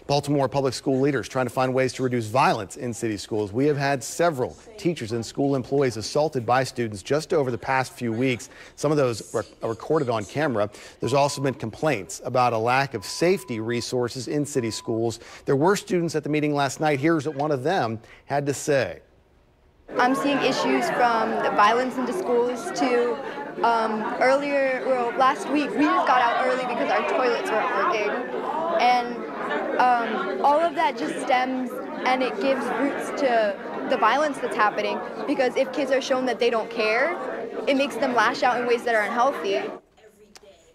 Baltimore Public School leaders trying to find ways to reduce violence in city schools. We have had several teachers and school employees assaulted by students just over the past few weeks. Some of those were recorded on camera. There's also been complaints about a lack of safety resources in city schools. There were students at the meeting last night. Here's what one of them had to say. I'm seeing issues from the violence into schools to last week we just got out early because our toilets weren't working, and all of that just stems and it gives roots to the violence that's happening, because if kids are shown that they don't care, it makes them lash out in ways that are unhealthy.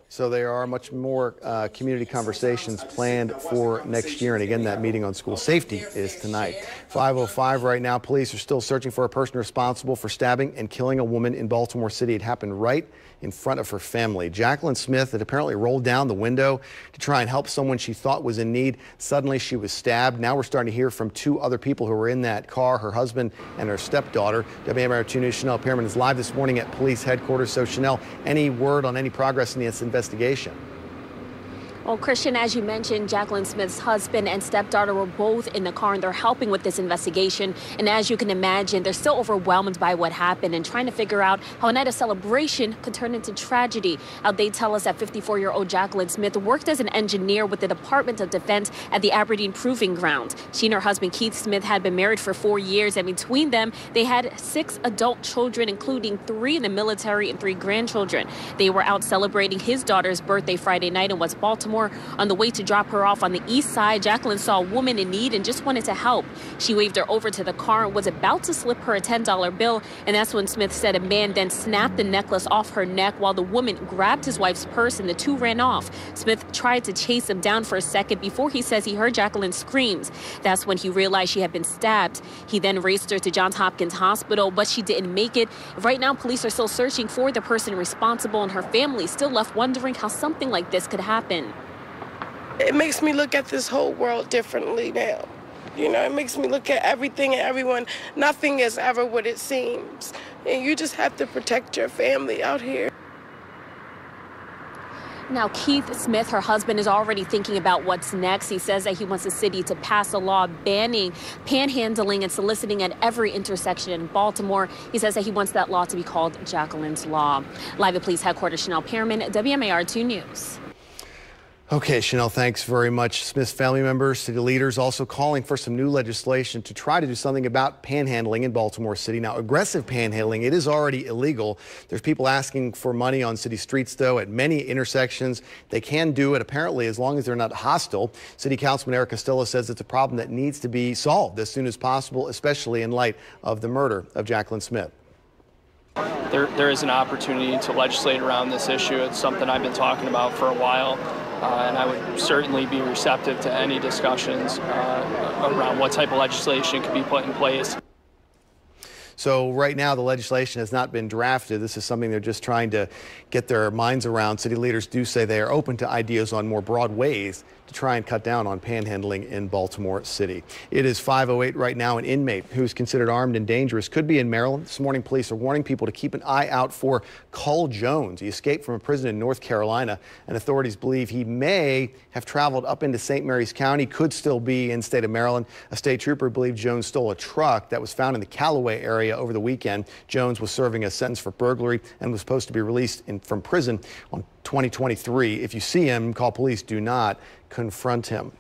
So there are much more community conversations planned for next year. And again, that meeting on school safety is tonight. 5:05 right now. Police are still searching for a person responsible for stabbing and killing a woman in Baltimore City. It happened right in front of her family. Jacqueline Smith had apparently rolled down the window to try and help someone she thought was in need. Suddenly she was stabbed. Now we're starting to hear from two other people who were in that car, her husband and her stepdaughter. WMAR2 News' Chanel Pearman is live this morning at police headquarters. So Chanel, any word on any progress in this investigation? Well, Christian, as you mentioned, Jacqueline Smith's husband and stepdaughter were both in the car, and they're helping with this investigation. And as you can imagine, they're still overwhelmed by what happened and trying to figure out how a night of celebration could turn into tragedy. They tell us that 54-year-old Jacqueline Smith worked as an engineer with the Department of Defense at the Aberdeen Proving Ground. She and her husband, Keith Smith, had been married for 4 years, and between them, they had 6 adult children, including 3 in the military and 3 grandchildren. They were out celebrating his daughter's birthday Friday night in West Baltimore. On the way to drop her off on the east side, Jacqueline saw a woman in need and just wanted to help. She waved her over to the car and was about to slip her a $10 bill, and that's when Smith said a man then snapped the necklace off her neck while the woman grabbed his wife's purse and the two ran off. Smith tried to chase him down for a second before he says he heard Jacqueline's screams. That's when he realized she had been stabbed. He then raced her to Johns Hopkins Hospital, but she didn't make it. Right now, police are still searching for the person responsible, and her family is still left wondering how something like this could happen. It makes me look at this whole world differently now. You know, it makes me look at everything and everyone. Nothing is ever what it seems. And you just have to protect your family out here. Now, Keith Smith, her husband, is already thinking about what's next. He says that he wants the city to pass a law banning panhandling and soliciting at every intersection in Baltimore. He says that he wants that law to be called Jacqueline's Law. Live at Police Headquarters, Chanel Pearman, WMAR2 News. Okay, Chanel, thanks very much. Smith's family members, city leaders also calling for some new legislation to try to do something about panhandling in Baltimore City. Now, aggressive panhandling, it is already illegal. There's people asking for money on city streets, though, at many intersections. They can do it, apparently, as long as they're not hostile. City Councilman Eric Costello says it's a problem that needs to be solved as soon as possible, especially in light of the murder of Jacqueline Smith. There is an opportunity to legislate around this issue. It's something I've been talking about for a while. And I would certainly be receptive to any discussions around what type of legislation could be put in place. So right now, the legislation has not been drafted. This is something they're just trying to get their minds around. City leaders do say they are open to ideas on more broad ways to try and cut down on panhandling in Baltimore City. It is 5:08 right now. An inmate who's considered armed and dangerous could be in Maryland. This morning, police are warning people to keep an eye out for Cole Jones. He escaped from a prison in North Carolina, and authorities believe he may have traveled up into St. Mary's County, could still be in the state of Maryland. A state trooper believed Jones stole a truck that was found in the Callaway area over the weekend. Jones was serving a sentence for burglary and was supposed to be released from prison on 2023. If you see him, call police. Do not confront him.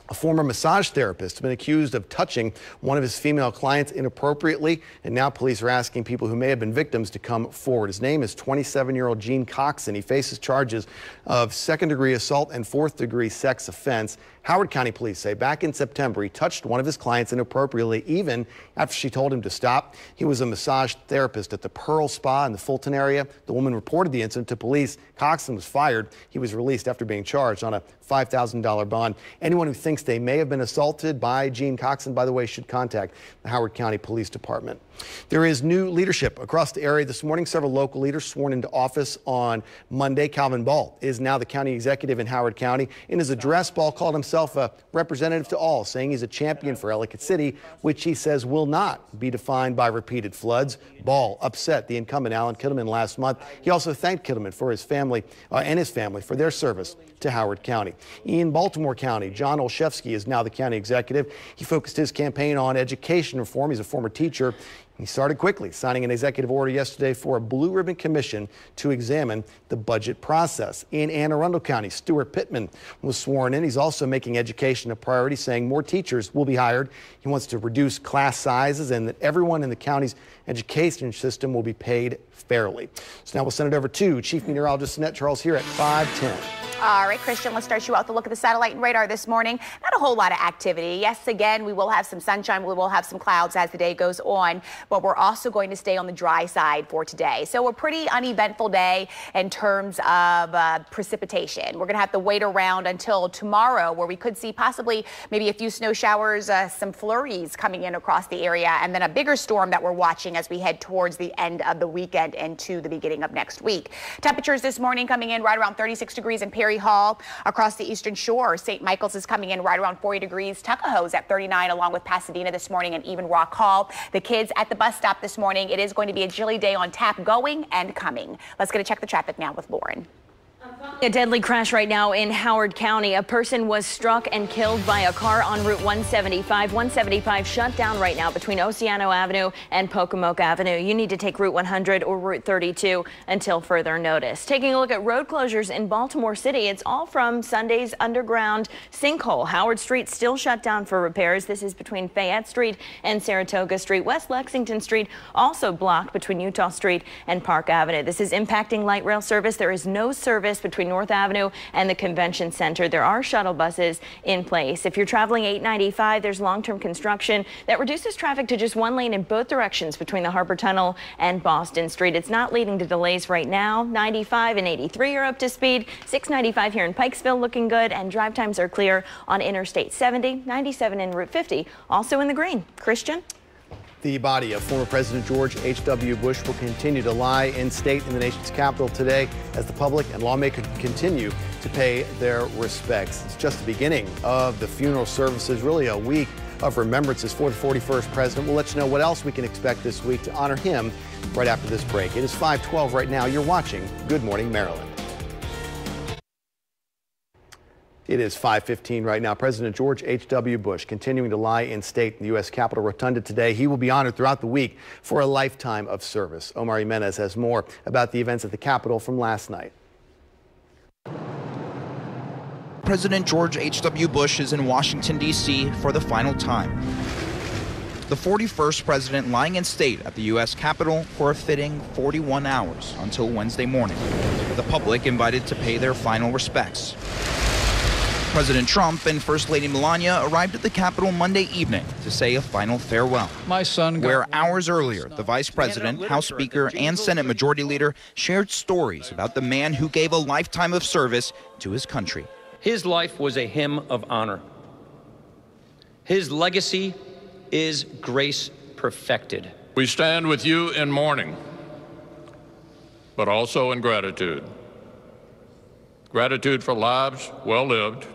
A former massage therapist has been accused of touching one of his female clients inappropriately, and now police are asking people who may have been victims to come forward. His name is 27-year-old Gene Coxon. He faces charges of second-degree assault and fourth-degree sex offense. Howard County police say back in September, he touched one of his clients inappropriately, even after she told him to stop. He was a massage therapist at the Pearl Spa in the Fulton area. The woman reported the incident to police. Coxon was fired. He was released after being charged on a $5,000 bond. Anyone who thinks they may have been assaulted by Gene Coxon, by the way, should contact the Howard County Police Department. There is new leadership across the area this morning. Several local leaders sworn into office on Monday. Calvin Ball is now the county executive in Howard County. In his address, Ball called himself a representative to all, saying he's a champion for Ellicott City, which he says will not be defined by repeated floods. Ball upset the incumbent Alan Kittleman last month. He also thanked Kittleman for his family and his family for their service to Howard County. In Baltimore County, John Olszewski is now the county executive. He focused his campaign on education reform. He's a former teacher. He started quickly, signing an executive order yesterday for a blue ribbon commission to examine the budget process. In Anne Arundel County, Stuart Pittman was sworn in. He's also making education a priority, saying more teachers will be hired. He wants to reduce class sizes and that everyone in the county's education system will be paid fairly. So now we'll send it over to Chief Meteorologist Annette Charles here at 5:10. All right, Christian, let's start you out with a look at the satellite and radar this morning. Not a whole lot of activity. Yes, again, we will have some sunshine. We will have some clouds as the day goes on, but we're also going to stay on the dry side for today. So a pretty uneventful day in terms of precipitation. We're going to have to wait around until tomorrow, where we could see possibly maybe a few snow showers, some flurries coming in across the area, and then a bigger storm that we're watching as we head towards the end of the weekend into the beginning of next week. Temperatures this morning coming in right around 36 degrees in Perry Hall. Across the eastern shore, St. Michael's is coming in right around 40 degrees. Tuckahoe's at 39, along with Pasadena this morning, and even Rock Hall. The kids at the bus stop this morning. It is going to be a chilly day on tap, going and coming. Let's get a check the traffic now with Lauren. A deadly crash right now in Howard County. A person was struck and killed by a car on Route 175. 175 shut down right now between Oceano Avenue and Pocomoke Avenue. You need to take Route 100 or Route 32 until further notice. Taking a look at road closures in Baltimore City. It's all from Sunday's underground sinkhole. Howard Street still shut down for repairs. This is between Fayette Street and Saratoga Street. West Lexington Street also blocked between Utah Street and Park Avenue. This is impacting light rail service. There is no service between North Avenue and the Convention Center. There are shuttle buses in place. If you're traveling 895, there's long-term construction that reduces traffic to just one lane in both directions between the Harbor Tunnel and Boston Street. It's not leading to delays right now. 95 and 83 are up to speed. 695 here in Pikesville looking good, and drive times are clear on Interstate 70, 97 and Route 50, also in the green. Christian? The body of former President George H.W. Bush will continue to lie in state in the nation's capital today as the public and lawmakers continue to pay their respects. It's just the beginning of the funeral services, really a week of remembrances for the 41st president. We'll let you know what else we can expect this week to honor him right after this break. It is 5:12 right now. You're watching Good Morning Maryland. It is 5:15 right now. President George H.W. Bush continuing to lie in state in the U.S. Capitol Rotunda today. He will be honored throughout the week for a lifetime of service. Omar Jimenez has more about the events at the Capitol from last night. President George H.W. Bush is in Washington, D.C. for the final time. The 41st president lying in state at the U.S. Capitol for a fitting 41 hours until Wednesday morning. The public invited to pay their final respects. President Trump and First Lady Melania arrived at the Capitol Monday evening to say a final farewell. My son, where hours earlier, the Vice President, House Speaker, and Senate Majority Leader shared stories about the man who gave a lifetime of service to his country. His life was a hymn of honor. His legacy is grace perfected. We stand with you in mourning, but also in gratitude. Gratitude for lives well lived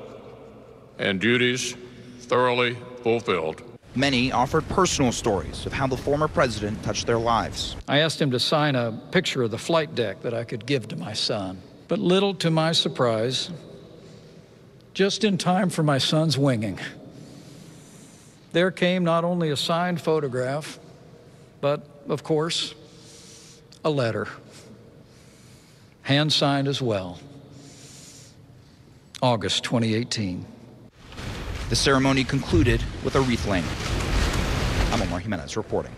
and duties thoroughly fulfilled. Many offered personal stories of how the former president touched their lives. I asked him to sign a picture of the flight deck that I could give to my son. But little to my surprise, just in time for my son's winging, there came not only a signed photograph, but, of course, a letter, hand-signed as well. August 2018. The ceremony concluded with a wreath laying. I'm Omar Jimenez reporting.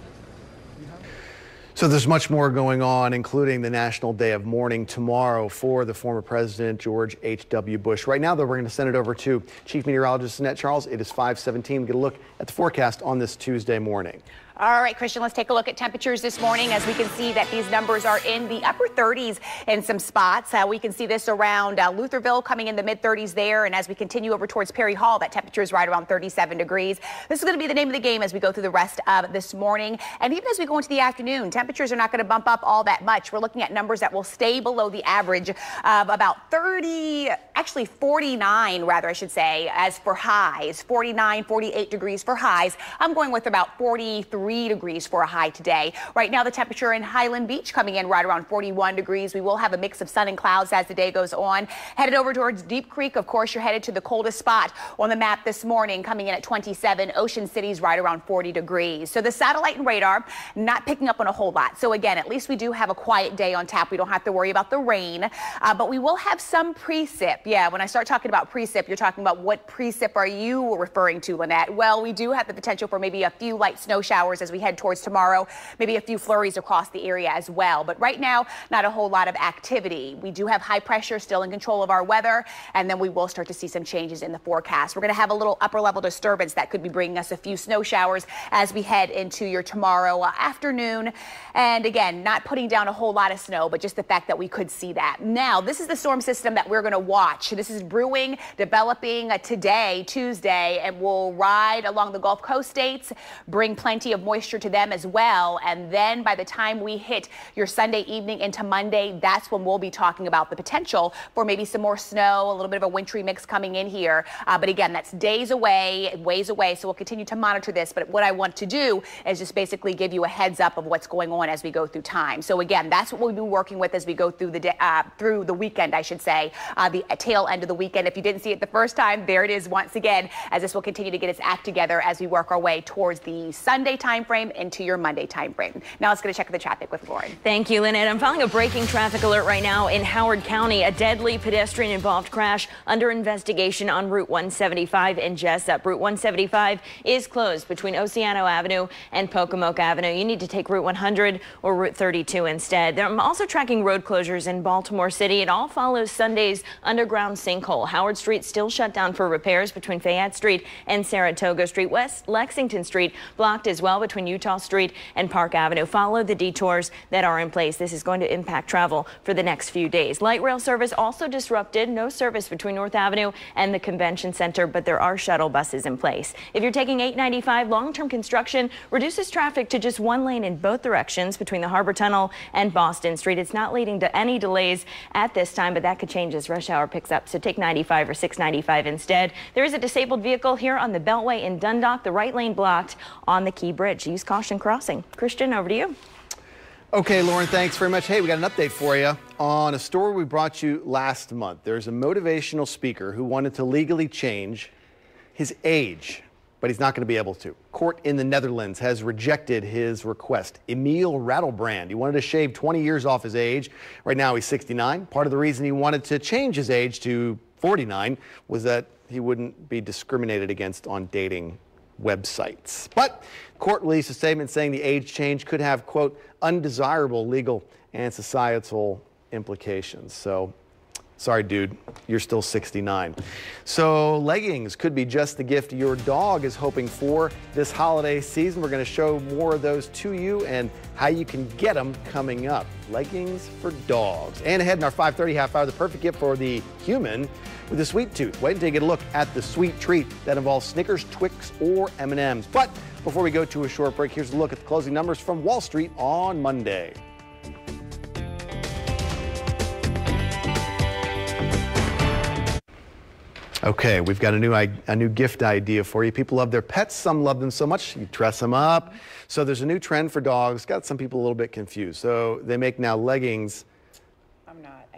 So there's much more going on, including the National Day of Mourning tomorrow for the former President George H.W. Bush. Right now, though, we're going to send it over to Chief Meteorologist Annette Charles. It is 5:17. We get a look at the forecast on this Tuesday morning. All right, Christian, let's take a look at temperatures this morning. As we can see that these numbers are in the upper 30s in some spots. We can see this around Lutherville coming in the mid 30s there. And as we continue over towards Perry Hall, that temperature is right around 37 degrees. This is going to be the name of the game as we go through the rest of this morning. And even as we go into the afternoon, temperatures are not going to bump up all that much. We're looking at numbers that will stay below the average of about 30, actually 49 rather, I should say, as for highs, 49, 48 degrees for highs. I'm going with about 43 43 degrees for a high today. Right now, the temperature in Highland Beach coming in right around 41 degrees. We will have a mix of sun and clouds as the day goes on. Headed over towards Deep Creek. Of course, you're headed to the coldest spot on the map this morning, coming in at 27. Ocean City's right around 40 degrees. So the satellite and radar not picking up on a whole lot. So again, at least we do have a quiet day on tap. We don't have to worry about the rain, but we will have some precip. Yeah, when I start talking about precip, you're talking about what precip are you referring to, Lynette? Well, we do have the potential for maybe a few light snow showers as we head towards tomorrow, maybe a few flurries across the area as well. But right now, not a whole lot of activity. We do have high pressure still in control of our weather, and then we will start to see some changes in the forecast. We're going to have a little upper level disturbance that could be bringing us a few snow showers as we head into your tomorrow afternoon. And again, not putting down a whole lot of snow, but just the fact that we could see that. Now, this is the storm system that we're going to watch. This is brewing, developing today, Tuesday, and will ride along the Gulf Coast states, bring plenty of moisture to them as well. And then by the time we hit your Sunday evening into Monday, that's when we'll be talking about the potential for maybe some more snow, a little bit of a wintry mix coming in here. But again, that's days away, ways away. So we'll continue to monitor this. But what I want to do is just basically give you a heads up of what's going on as we go through time. So again, that's what we'll be working with as we go through the day, through the weekend, I should say, the tail end of the weekend. If you didn't see it the first time, there it is once again, as this will continue to get its act together as we work our way towards the Sunday timeframe into your Monday timeframe. Now let's get a check of the traffic with Lauren. Thank you, Lynette. I'm filing a breaking traffic alert right now in Howard County. A deadly pedestrian-involved crash under investigation on Route 175 in Jessup. Route 175 is closed between Oceano Avenue and Pocomoke Avenue. You need to take Route 100 or Route 32 instead. I'm also tracking road closures in Baltimore City. It all follows Sunday's underground sinkhole. Howard Street still shut down for repairs between Fayette Street and Saratoga Street. West Lexington Street blocked as well between Utah Street and Park Avenue. Follow the detours that are in place. This is going to impact travel for the next few days. Light rail service also disrupted. No service between North Avenue and the Convention Center, but there are shuttle buses in place. If you're taking 895, long-term construction reduces traffic to just one lane in both directions between the Harbor Tunnel and Boston Street. It's not leading to any delays at this time, but that could change as rush hour picks up. So take 95 or 695 instead. There is a disabled vehicle here on the Beltway in Dundalk. The right lane blocked on the Key Bridge. Use caution crossing. Christian, over to you. Okay, Lauren, thanks very much. Hey, we got an update for you on a story we brought you last month. There's a motivational speaker who wanted to legally change his age, but he's not going to be able to. Court in the Netherlands has rejected his request. Emil Radelbrand, he wanted to shave 20 years off his age. Right now he's 69. Part of the reason he wanted to change his age to 49 was that he wouldn't be discriminated against on dating websites. But court released a statement saying the age change could have, quote, undesirable legal and societal implications. So, sorry, dude, you're still 69. So leggings could be just the gift your dog is hoping for this holiday season. We're going to show more of those to you and how you can get them coming up. Leggings for dogs. And ahead in our 5:30 half hour, the perfect gift for the human with a sweet tooth. Wait until you get a look at the sweet treat that involves Snickers, Twix, or M&Ms. But before we go to a short break, here's a look at the closing numbers from Wall Street on Monday. Okay, we've got a new gift idea for you. People love their pets. Some love them so much you dress them up. So there's a new trend for dogs. Got some people a little bit confused. So they make now leggings.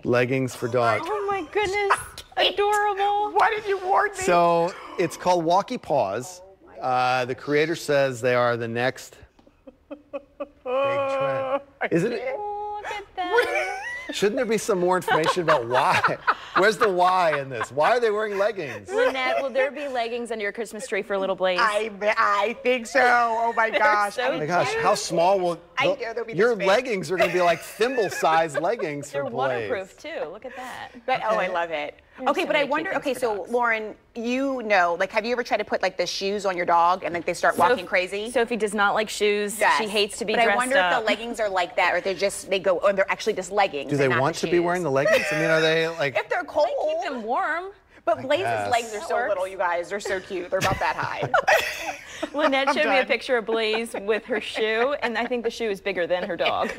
Leggings for dogs. Oh my goodness, adorable. Why did you warn me? So it's called Walkie Paws. The creator says they are the next big trend. Isn't it? Oh, look at that. Shouldn't there be some more information about why? Where's the why in this? Why are they wearing leggings? Lynette, will there be leggings under your Christmas tree for little Blaze? I think so. Oh my gosh. So oh my gosh, how small will your leggings are going to be like thimble-sized leggings for They're Blaze. waterproof too. Look at that. But, oh, I love it. Okay, but I wonder, okay, so Lauren, you know, like, have you ever tried to put like the shoes on your dog and like they start walking crazy? Sophie does not like shoes. Yes. She hates to be dressed up. dressed But I wonder up. if the leggings are like that, or they're actually just leggings. Do they want to be wearing the leggings? I mean, are they like? If they're cold. Keep them warm. But Blaze's legs are so works. little, you guys. They're so cute. They're about that high. Lynette showed me a picture of Blaze with her shoe, and I think the shoe is bigger than her dog.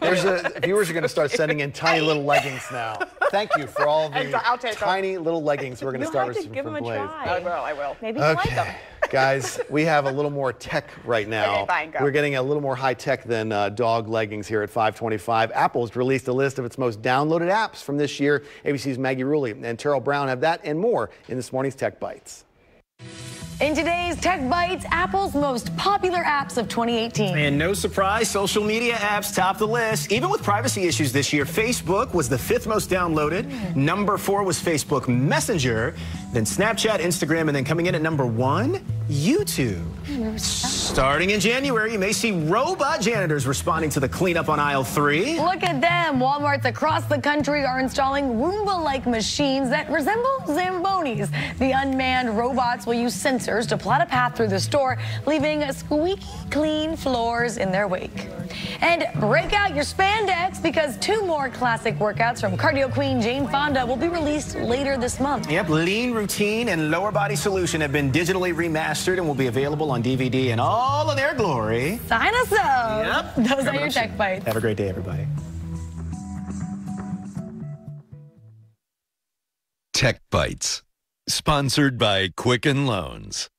Viewers are going to start sending in tiny little leggings now. Thank you for all the tiny little leggings we're going to start receiving from Blaze. I will. Maybe you like them. Guys, we have a little more tech right now. Okay, fine, go. We're getting a little more high tech than dog leggings here at 525. Apple's released a list of its most downloaded apps from this year. ABC's Maggie Rulli and Terrell Brown have that and more in this morning's Tech Bites. In today's Tech Bites, Apple's most popular apps of 2018. And no surprise, social media apps top the list. Even with privacy issues this year, Facebook was the 5th most downloaded. Number 4 was Facebook Messenger, then Snapchat, Instagram, and then coming in at number 1, YouTube. Starting in January, you may see robot janitors responding to the cleanup on aisle 3. Look at them. Walmarts across the country are installing Roomba-like machines that resemble Zambonis. The unmanned robots will use sensors to plot a path through the store, leaving squeaky clean floors in their wake. And break out your spandex because 2 more classic workouts from cardio queen Jane Fonda will be released later this month. Yep, Lean Routine and Lower Body Solution have been digitally remastered and will be available on DVD in all of their glory. Sign us up. Yep. Those are your Tech Bites. Have a great day, everybody. Tech Bites, sponsored by Quicken Loans.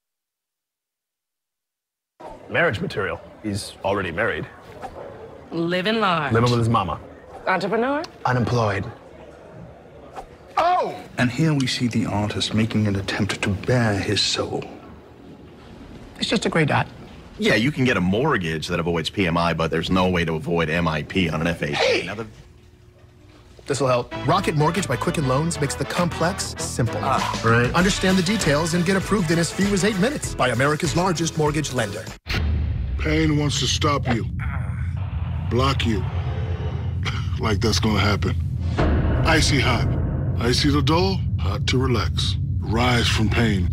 Marriage material. He's already married. Living large. Living with his mama. Entrepreneur. Unemployed. Oh! And here we see the artist making an attempt to bare his soul. It's just a gray dot. Yeah, you can get a mortgage that avoids PMI, but there's no way to avoid MIP on an FHA. Hey! This will help. Rocket Mortgage by Quicken Loans makes the complex simple. Right. Understand the details and get approved in as few as 8 minutes by America's largest mortgage lender. Pain wants to stop you, block you. Like that's gonna happen. Icy hot. Icy to dull, hot to relax. Rise from pain.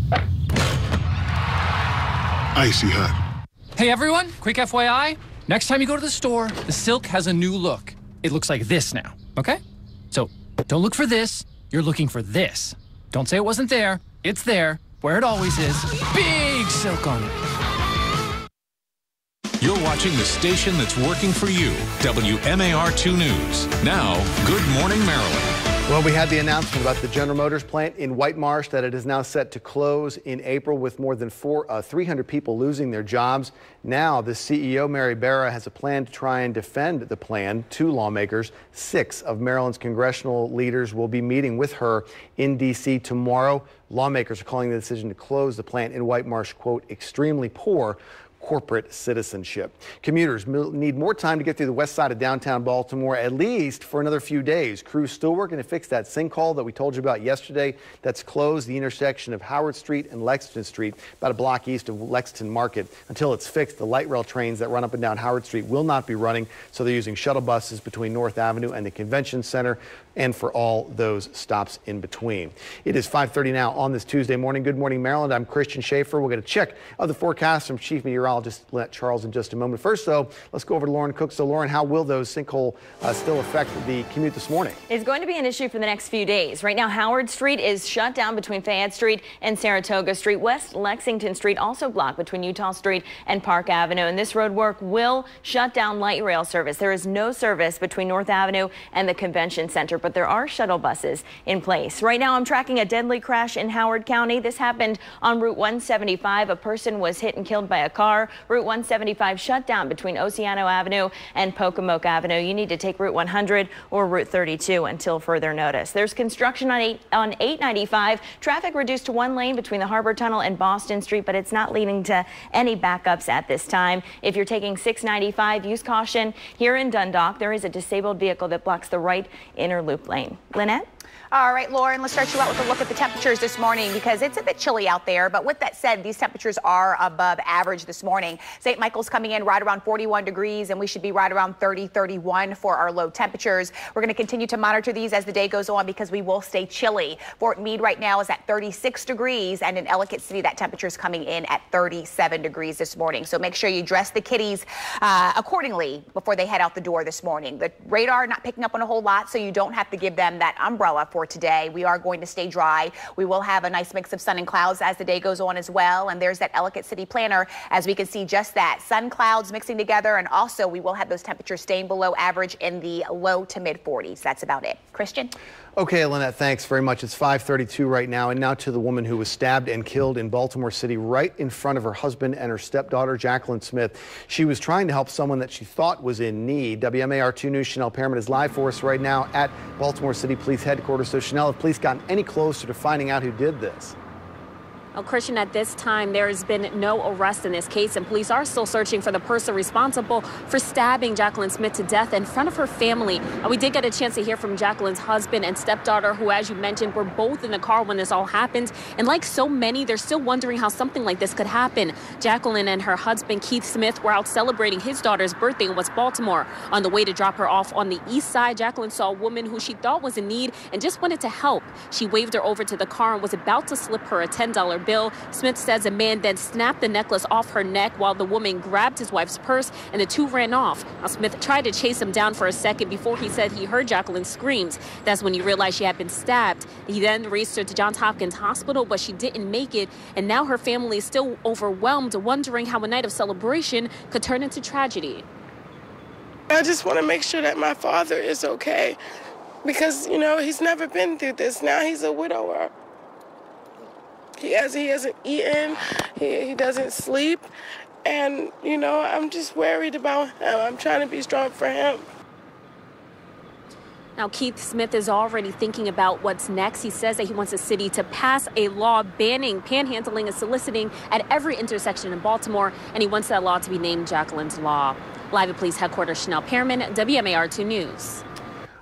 Icy hot. Hey everyone, quick FYI. Next time you go to the store, the silk has a new look. It looks like this now, okay? So don't look for this, you're looking for this. Don't say it wasn't there, it's there, where it always is. Big silk on it. You're watching the station that's working for you, WMAR2 News. Now, Good Morning Maryland. Well, we had the announcement about the General Motors plant in White Marsh that it is now set to close in April with more than 300 people losing their jobs. Now, the CEO, Mary Barra, has a plan to try and defend the plan to lawmakers. 6 of Maryland's congressional leaders will be meeting with her in D.C. tomorrow. Lawmakers are calling the decision to close the plant in White Marsh, quote, extremely poor corporate citizenship. Commuters need more time to get through the west side of downtown Baltimore, at least for another few days. Crews still working to fix that sinkhole that we told you about yesterday that's closed the intersection of Howard Street and Lexington Street, about a block east of Lexington Market. Until it's fixed, the light rail trains that run up and down Howard Street will not be running, so they're using shuttle buses between North Avenue and the Convention Center and for all those stops in between. It is 5:30 now on this Tuesday morning. Good morning, Maryland. I'm Christian Schaefer. We'll get a check of the forecast from Chief Meteorologist Charles in just a moment. First, though, let's go over to Lauren Cook. So, Lauren, how will those sinkholes still affect the commute this morning? It's going to be an issue for the next few days. Right now, Howard Street is shut down between Fayette Street and Saratoga Street. West Lexington Street also blocked between Utah Street and Park Avenue. And this road work will shut down light rail service. There is no service between North Avenue and the Convention Center, but there are shuttle buses in place. Right now, I'm tracking a deadly crash in Howard County. This happened on Route 175. A person was hit and killed by a car. Route 175 shut down between Oceano Avenue and Pocomoke Avenue. You need to take Route 100 or Route 32 until further notice. There's construction on 895. Traffic reduced to 1 lane between the Harbor Tunnel and Boston Street, but it's not leading to any backups at this time. If you're taking 695, use caution. Here in Dundalk, there is a disabled vehicle that blocks the right inner loop lane. Lynette? All right, Lauren, let's start you out with a look at the temperatures this morning because it's a bit chilly out there. But with that said, these temperatures are above average this morning. St. Michael's coming in right around 41 degrees, and we should be right around 30, 31 for our low temperatures. We're going to continue to monitor these as the day goes on because we will stay chilly. Fort Meade right now is at 36 degrees, and in Ellicott City, that temperature is coming in at 37 degrees this morning. So make sure you dress the kiddies accordingly before they head out the door this morning. The radar not picking up on a whole lot, so you don't have to give them that umbrella for today. We are going to stay dry. We will have a nice mix of sun and clouds as the day goes on as well. And there's that Ellicott City planner as we can see just that. Sun clouds mixing together, and also we will have those temperatures staying below average in the low to mid 40s. That's about it. Christian? Okay, Lynette, thanks very much. It's 5:32 right now, and now to the woman who was stabbed and killed in Baltimore City right in front of her husband and her stepdaughter, Jacqueline Smith. She was trying to help someone that she thought was in need. WMAR 2 News' Chanel Pearman is live for us right now at Baltimore City Police Headquarters. So, Chanel, have police gotten any closer to finding out who did this? Well, Christian, at this time, there has been no arrest in this case, and police are still searching for the person responsible for stabbing Jacqueline Smith to death in front of her family. We did get a chance to hear from Jacqueline's husband and stepdaughter, who, as you mentioned, were both in the car when this all happened. And like so many, they're still wondering how something like this could happen. Jacqueline and her husband, Keith Smith, were out celebrating his daughter's birthday in West Baltimore. On the way to drop her off on the east side, Jacqueline saw a woman who she thought was in need and just wanted to help. She waved her over to the car and was about to slip her a $10 bill. Smith says a man then snapped the necklace off her neck while the woman grabbed his wife's purse, and the two ran off. Now, Smith tried to chase him down for a second before he said he heard Jacqueline's screams. That's when he realized she had been stabbed. He then raced her to Johns Hopkins Hospital, but she didn't make it, and now her family is still overwhelmed, wondering how a night of celebration could turn into tragedy. I just want to make sure that my father is okay because, you know, he's never been through this. Now he's a widower. He hasn't eaten, he doesn't sleep, and, you know, I'm just worried about him. I'm trying to be strong for him. Now, Keith Smith is already thinking about what's next. He says that he wants the city to pass a law banning panhandling and soliciting at every intersection in Baltimore, and he wants that law to be named Jacqueline's Law. Live at Police Headquarters, Chanel Pearman, WMAR 2 News.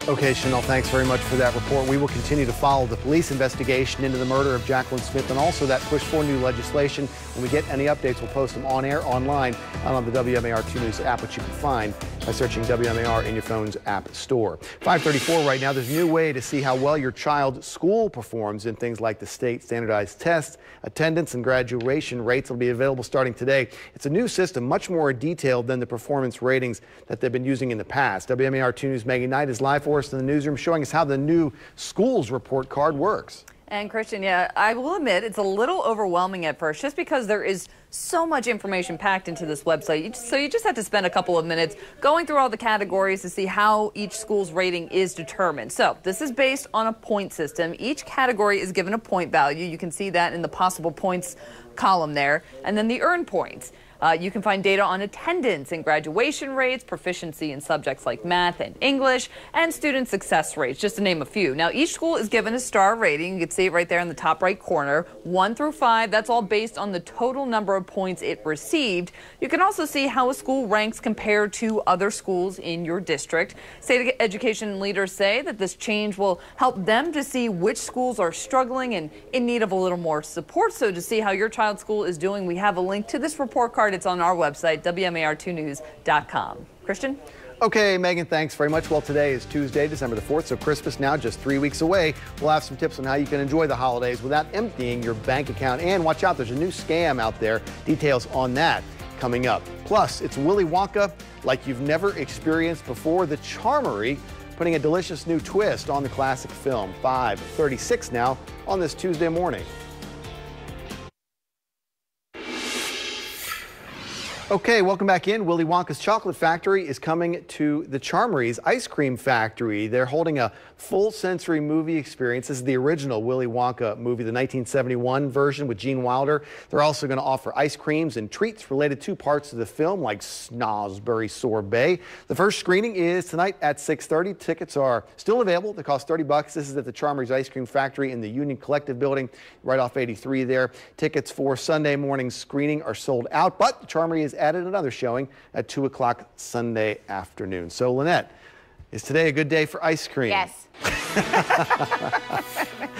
Okay, Chanel, thanks very much for that report. We will continue to follow the police investigation into the murder of Jacqueline Smith and also that push for new legislation. When we get any updates, we'll post them on air, online, and on the WMAR 2 News app, which you can find by searching WMAR in your phone's app store. 5:34 right now. There's a new way to see how well your child's school performs in things like the state standardized tests, attendance, and graduation rates. Will be available starting today. It's a new system, much more detailed than the performance ratings that they've been using in the past. WMAR 2 News' Megan Knight is live for us in the newsroom, showing us how the new schools report card works. And Christian, yeah, I will admit it's a little overwhelming at first, just because there is so much information packed into this website. So you just have to spend a couple of minutes going through all the categories to see how each school's rating is determined. So this is based on a point system. Each category is given a point value. You can see that in the possible points column there, and then the earned points. You can find data on attendance and graduation rates, proficiency in subjects like math and English, and student success rates, just to name a few. Now, each school is given a star rating. You can see it right there in the top right corner, 1 through 5. That's all based on the total number of points it received. You can also see how a school ranks compared to other schools in your district. State education leaders say that this change will help them to see which schools are struggling and in need of a little more support. So to see how your child's school is doing, we have a link to this report card. It's on our website, WMAR2news.com. Christian? Okay, Megan, thanks very much. Well, today is Tuesday, December the 4th, so Christmas now just 3 weeks away. We'll have some tips on how you can enjoy the holidays without emptying your bank account. And watch out, there's a new scam out there. Details on that coming up. Plus, it's Willy Wonka like you've never experienced before. The Charmery putting a delicious new twist on the classic film. 5:36 now on this Tuesday morning. Okay, welcome back in. Willy Wonka's Chocolate Factory is coming to the Charmery's Ice Cream Factory. They're holding a full sensory movie experience. This is the original Willy Wonka movie, the 1971 version with Gene Wilder. They're also going to offer ice creams and treats related to parts of the film, like Snosberry Sorbet. The first screening is tonight at 6:30. Tickets are still available. They cost $30. This is at the Charmery's Ice Cream Factory in the Union Collective Building, right off 83 there. Tickets for Sunday morning screening are sold out, but the Charmery is added another showing at 2 o'clock Sunday afternoon. So, Lynette, is today a good day for ice cream? Yes.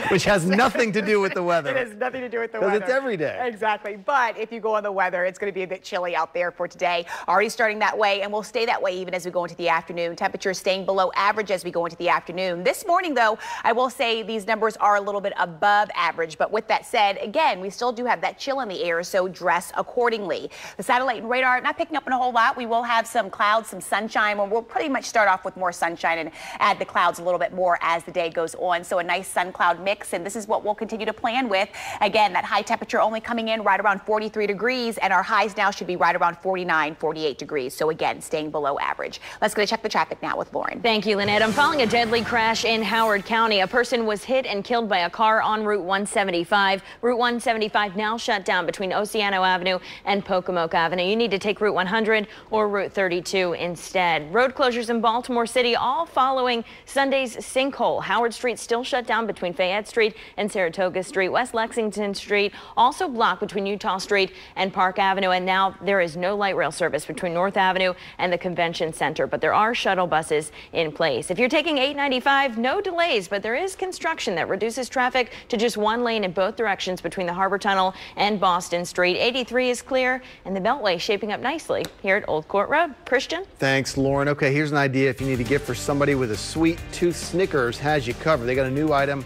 Which has nothing to do with the weather. It has nothing to do with the weather. Because it's every day. Exactly. But if you go on the weather, it's going to be a bit chilly out there for today. Already starting that way, and will stay that way even as we go into the afternoon. Temperatures staying below average as we go into the afternoon. This morning, though, I will say these numbers are a little bit above average. But with that said, again, we still do have that chill in the air, so dress accordingly. The satellite and radar not picking up in a whole lot. We will have some clouds, some sunshine, and we'll pretty much start off with more sunshine and add the clouds a little bit more as the day goes on. So a nice sun cloud mix. mix, and this is what we'll continue to plan with. Again, that high temperature only coming in right around 43 degrees, and our highs now should be right around 49, 48 degrees. So again, staying below average. Let's go to check the traffic now with Lauren. Thank you, Lynette. I'm following a deadly crash in Howard County. A person was hit and killed by a car on Route 175. Route 175 now shut down between Oceano Avenue and Pocomoke Avenue. You need to take Route 100 or Route 32 instead. Road closures in Baltimore City, all following Sunday's sinkhole. Howard Street still shut down between Fayette Street and Saratoga Street. West Lexington Street also blocked between Utah Street and Park Avenue. And now there is no light rail service between North Avenue and the Convention Center, but there are shuttle buses in place. If you're taking 895, no delays, but there is construction that reduces traffic to just one lane in both directions between the Harbor Tunnel and Boston Street. 83 is clear, and the Beltway shaping up nicely here at Old Court Road. Christian? Thanks, Lauren. Okay, here's an idea if you need a gift for somebody with a sweet tooth. Snickers has you covered. They got a new item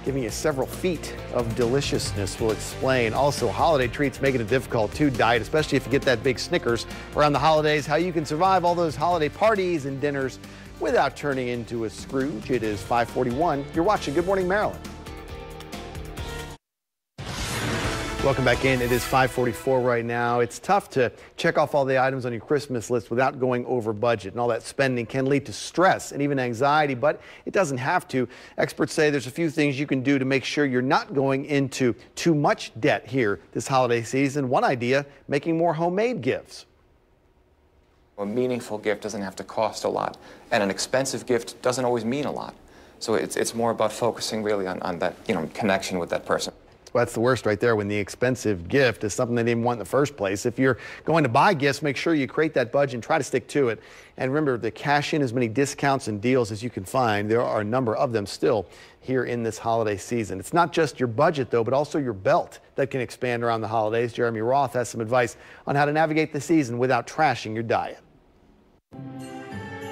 giving you several feet of deliciousness. We'll explain. Also, holiday treats making it difficult to diet, especially if you get that big Snickers around the holidays. How you can survive all those holiday parties and dinners without turning into a Scrooge. It is 5:41. You're watching Good Morning Maryland. Welcome back in. It is 5:44 right now. It's tough to check off all the items on your Christmas list without going over budget, and all that spending can lead to stress and even anxiety, but it doesn't have to. Experts say there's a few things you can do to make sure you're not going into too much debt here this holiday season. One idea, making more homemade gifts. A meaningful gift doesn't have to cost a lot, and an expensive gift doesn't always mean a lot. So it's more about focusing really on that, connection with that person. Well, that's the worst right there, when the expensive gift is something they didn't want in the first place. If you're going to buy gifts, make sure you create that budget and try to stick to it. And remember to cash in as many discounts and deals as you can find. There are a number of them still here in this holiday season. It's not just your budget, though, but also your belt that can expand around the holidays. Jeremy Roth has some advice on how to navigate the season without trashing your diet.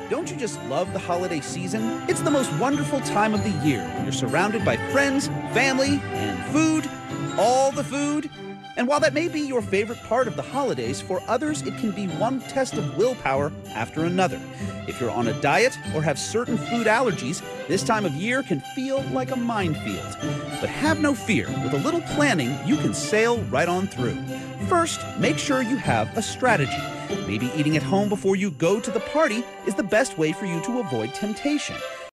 Don't you just love the holiday season? It's the most wonderful time of the year when you're surrounded by friends, family, and food, all the food. And while that may be your favorite part of the holidays, for others it can be one test of willpower after another. If you're on a diet or have certain food allergies, this time of year can feel like a minefield. But have no fear, with a little planning, you can sail right on through. First, make sure you have a strategy. Maybe eating at home before you go to the party is the best way for you to avoid temptation.